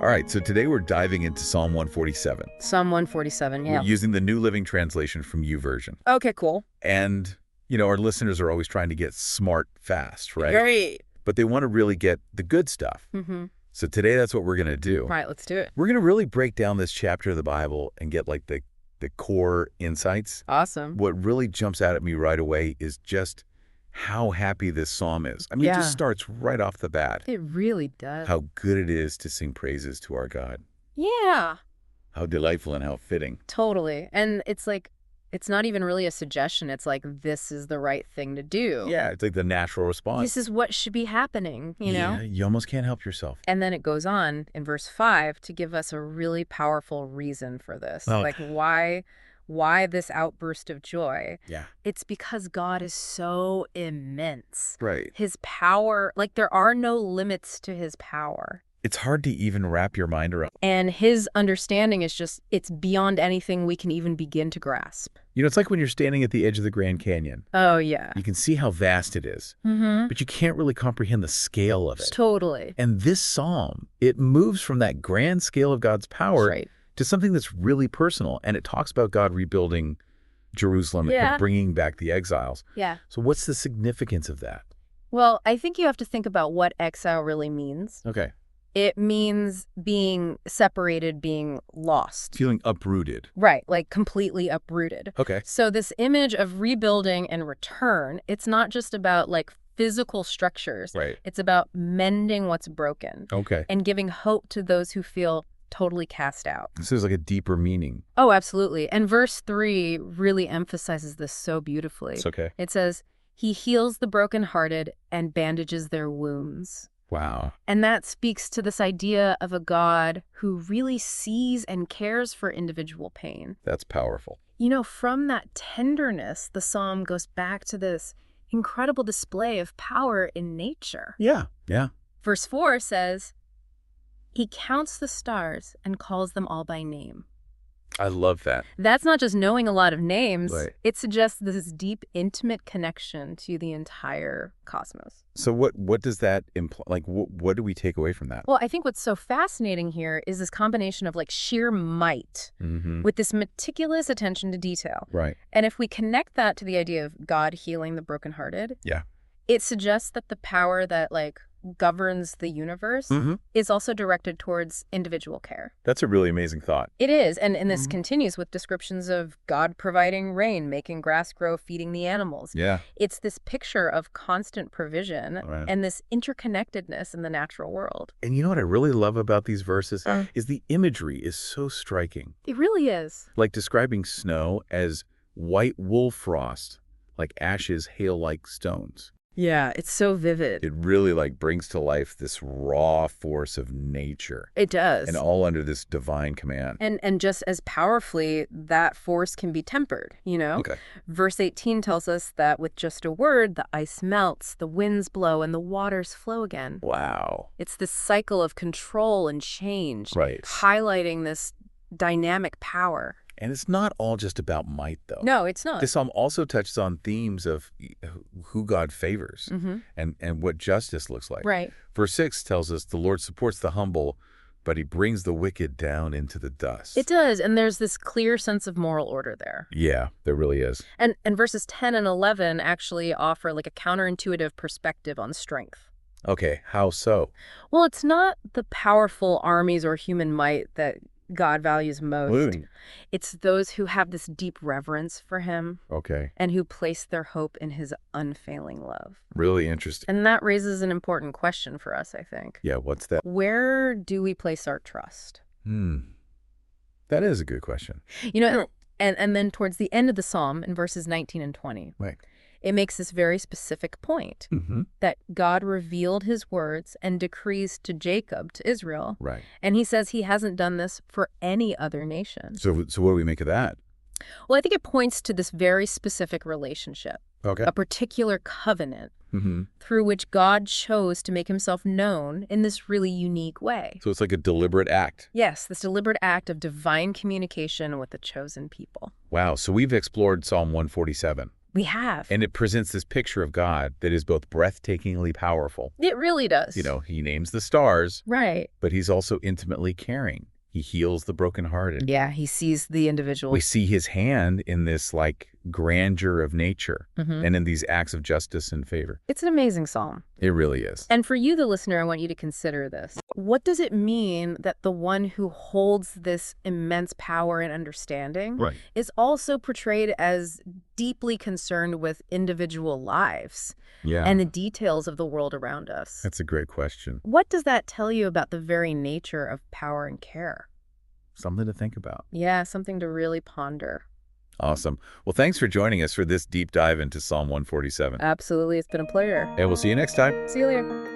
All right, so today we're diving into Psalm 147. Psalm 147, yeah. We're using the New Living Translation from YouVersion. Okay, cool. And, our listeners are always trying to get smart fast, right? Great. But they want to really get the good stuff. Mm-hmm. So today that's what we're going to do. All right, let's do it. We're going to really break down this chapter of the Bible and get like the core insights. Awesome. What really jumps out at me right away is just how happy this psalm is. I mean, It just starts right off the bat. It really does. How good it is to sing praises to our God. Yeah. How delightful and how fitting. Totally. And it's like, it's not even really a suggestion. It's like, this is the right thing to do. Yeah, it's like the natural response. This is what should be happening, you know? Yeah, you almost can't help yourself. And then it goes on in verse 5 to give us a really powerful reason for this. Oh. Like, why this outburst of joy? Yeah. It's because God is so immense. Right. His power, like there are no limits to his power. It's hard to even wrap your mind around. And his understanding is just, it's beyond anything we can even begin to grasp. It's like when you're standing at the edge of the Grand Canyon. Oh, yeah. You can see how vast it is, Mm-hmm. but you can't really comprehend the scale of it. Totally. And this psalm, it moves from that grand scale of God's power Right. to something that's really personal. And it talks about God rebuilding Jerusalem and bringing back the exiles. Yeah. So what's the significance of that? Well, I think you have to think about what exile really means. Okay. It means being separated, being lost. Feeling uprooted. Right, like completely uprooted. Okay. So this image of rebuilding and return, it's not just about like physical structures. Right. It's about mending what's broken Okay. and giving hope to those who feel totally cast out. So there's like a deeper meaning. Oh, absolutely. And verse 3 really emphasizes this so beautifully. It's okay. It says, he heals the brokenhearted and bandages their wounds. Wow. And that speaks to this idea of a God who really sees and cares for individual pain. That's powerful. From that tenderness, the psalm goes back to this incredible display of power in nature. Yeah. Yeah. Verse 4 says, he counts the stars and calls them all by name. I love that. That's not just knowing a lot of names. Right. It suggests this deep, intimate connection to the entire cosmos. So what does that imply? Like, what do we take away from that? Well, I think what's so fascinating here is this combination of like sheer might with this meticulous attention to detail. Right. And if we connect that to the idea of God healing the brokenhearted, it suggests that the power that like governs the universe is also directed towards individual care. That's a really amazing thought. It is. And this continues with descriptions of God providing rain, making grass grow, feeding the animals. Yeah. It's this picture of constant provision and this interconnectedness in the natural world. And you know what I really love about these verses is the imagery is so striking. It really is. Like describing snow as white wool frost, like ashes, hail-like stones. Yeah, it's so vivid. It really like brings to life this raw force of nature. It does. And all under this divine command. And just as powerfully, that force can be tempered, Okay. Verse 18 tells us that with just a word, the ice melts, the winds blow, and the waters flow again. Wow. It's this cycle of control and change, Right. highlighting this dynamic power. And it's not all just about might, though. No, it's not. This psalm also touches on themes of who God favors and what justice looks like. Right. Verse 6 tells us the Lord supports the humble, but he brings the wicked down into the dust. It does, and there's this clear sense of moral order there. Yeah, there really is. And verses 10 and 11 actually offer like a counterintuitive perspective on strength. Okay, how so? Well, it's not the powerful armies or human might that God values most. It's those who have this deep reverence for him. Okay. And who place their hope in his unfailing love. Really interesting. And that raises an important question for us, I think. Yeah, what's that? Where do we place our trust? That is a good question. And then towards the end of the psalm, in verses 19 and 20, right, it makes this very specific point that God revealed his words and decrees to Jacob, to Israel. Right. And he says he hasn't done this for any other nation. So what do we make of that? Well, I think it points to this very specific relationship, a particular covenant through which God chose to make himself known in this really unique way. So it's like a deliberate act. Yes, this deliberate act of divine communication with the chosen people. Wow. So we've explored Psalm 147. We have. And it presents this picture of God that is both breathtakingly powerful. It really does. He names the stars. Right. But he's also intimately caring. He heals the brokenhearted. Yeah, he sees the individual. We see his hand in this, grandeur of nature and in these acts of justice and favor. It's an amazing psalm. It really is. And for you, the listener, I want you to consider this. What does it mean that the one who holds this immense power and understanding is also portrayed as deeply concerned with individual lives and the details of the world around us? That's a great question. What does that tell you about the very nature of power and care? Something to think about. Yeah, something to really ponder. Awesome. Well, thanks for joining us for this deep dive into Psalm 147. Absolutely. It's been a pleasure. And we'll see you next time. See you later.